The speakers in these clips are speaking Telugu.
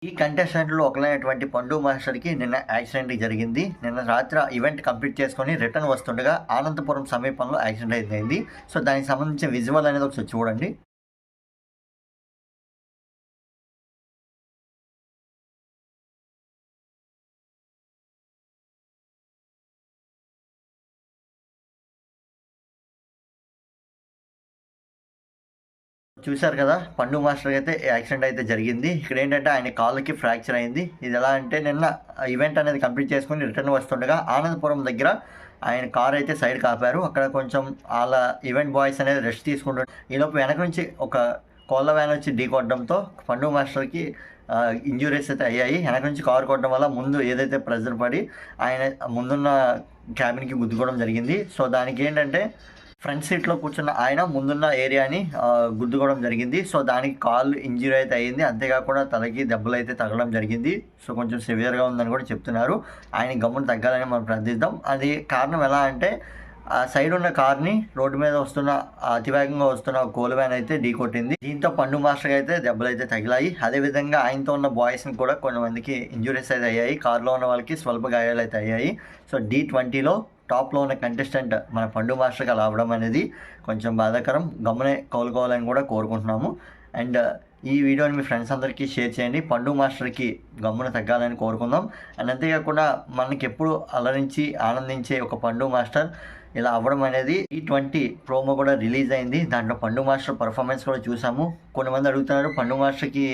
ఈ కంటెస్టెంట్‌లో ఒకలైనటువంటి పండు మాస్టర్‌కి నిన్న యాక్సిడెంట్ జరిగింది. నిన్న రాత్రి ఈవెంట్ కంప్లీట్ చేసుకొని రిటర్న్ వస్తుండగా అనంతపురం సమీపంలో యాక్సిడెంట్ అయింది. సో, దానికి సంబంధించిన విజువల్ అనేది ఒకసారి చూడండి. చూసారు కదా! పండు మాస్టర్‌కి అయితే యాక్సిడెంట్ అయితే జరిగింది. ఇక్కడేంటంటే ఆయన కాళ్ళకి ఫ్రాక్చర్ అయింది. ఇది ఎలా అంటే నిన్న ఈవెంట్ అనేది కంప్లీట్ చేసుకొని రిటర్న్ వస్తుండగా ఆనందపురం దగ్గర ఆయన కార్ అయితే సైడ్‌కి ఆపారు. అక్కడ కొంచెం ఆళ్ళ ఈవెంట్ బాయ్స్ అనేది రెస్ట్ ఈలోపు వెనక నుంచి ఒక కోళ్ళ వ్యాన్ వచ్చి ఢీకొట్టడంతో పండు మాస్టర్‌కి ఇంజ్యూరీస్ అయితే అయ్యాయి. వెనక నుంచి కారు కొట్టడం వల్ల ముందు ఏదైతే ప్రెషర్ పడి ఆయన ముందున్న క్యాబిన్‌కి గుద్దుకోవడం జరిగింది. సో, దానికేంటంటే ఫ్రంట్ సీట్‌లో కూర్చున్న ఆయన ముందున్న ఏరియాని గుద్దుకోవడం జరిగింది. సో, దానికి కాళ్ళు ఇంజ్యూరీ అయితే అయింది. అంతేకాకుండా తలకి దెబ్బలైతే తగలడం జరిగింది. సో, కొంచెం సివియర్‌గా ఉందని కూడా చెప్తున్నారు. ఆయన గమ్మున తగ్గాలని మనం ప్రార్థిద్దాం. అది కారణం ఎలా అంటే సైడ్ ఉన్న కార్‌ని రోడ్డు మీద వస్తున్న అతివేగంగా వస్తున్న కోల్ వ్యాన్ అయితే ఢీకొట్టింది. దీంతో పండు మాస్టర్‌కి అయితే దెబ్బలైతే తగిలాయి. అదేవిధంగా ఆయనతో ఉన్న బాయ్స్‌ని కూడా కొంతమందికి ఇంజ్యూరీస్ అయితే అయ్యాయి. కార్‌లో ఉన్న వాళ్ళకి స్వల్ప గాయాలైతే అయ్యాయి. సో, D20లో టాప్‌లో ఉన్న కంటెస్టెంట్ మన పండు మాస్టర్‌కి అలా అవ్వడం అనేది కొంచెం బాధాకరం. గమ్మునే కోలుకోవాలని కూడా కోరుకుంటున్నాము. అండ్ ఈ వీడియోని మీ ఫ్రెండ్స్ అందరికీ షేర్ చేయండి. పండు మాస్టర్‌కి గమ్మున తగ్గాలని కోరుకుందాం. అండ్ అంతేకాకుండా మనకెప్పుడు అలరించి ఆనందించే ఒక పండు మాస్టర్ ఇలా అవ్వడం అనేది T20 ప్రోమో కూడా రిలీజ్ అయింది. దాంట్లో పండు మాస్టర్ పర్ఫార్మెన్స్ కూడా చూసాము. కొంతమంది అడుగుతున్నారు పండు మాస్టర్‌కి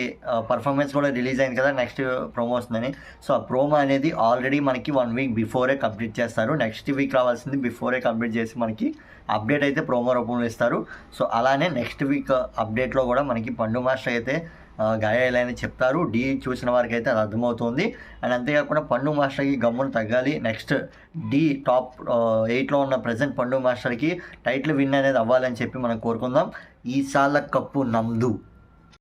పర్ఫార్మెన్స్ కూడా రిలీజ్ అయింది కదా, నెక్స్ట్ ప్రోమో వస్తుందని. సో, ఆ ప్రోమో అనేది ఆల్రెడీ మనకి 1 వీక్ బిఫోరే కంప్లీట్ చేస్తారు. నెక్స్ట్ వీక్ రావాల్సింది బిఫోరే కంప్లీట్ చేసి మనకి అప్డేట్ అయితే ప్రోమో రూపంలో ఇస్తారు. సో, అలానే నెక్స్ట్ వీక్ అప్డేట్లో కూడా మనకి పండు మాస్టర్ అయితే గాయాలని చెప్తారు. చూసిన వారికైతే అది అర్థమవుతుంది. అండ్ అంతేకాకుండా పండు మాస్టర్‌కి గమ్మున తగ్గాలి. నెక్స్ట్ టాప్ 8లో ఉన్న ప్రెజెంట్ పండు మాస్టర్‌కి టైటిల్ విన్ అనేది అవ్వాలని చెప్పి మనం కోరుకుందాం. ఈసాల కప్పు నమ్దు.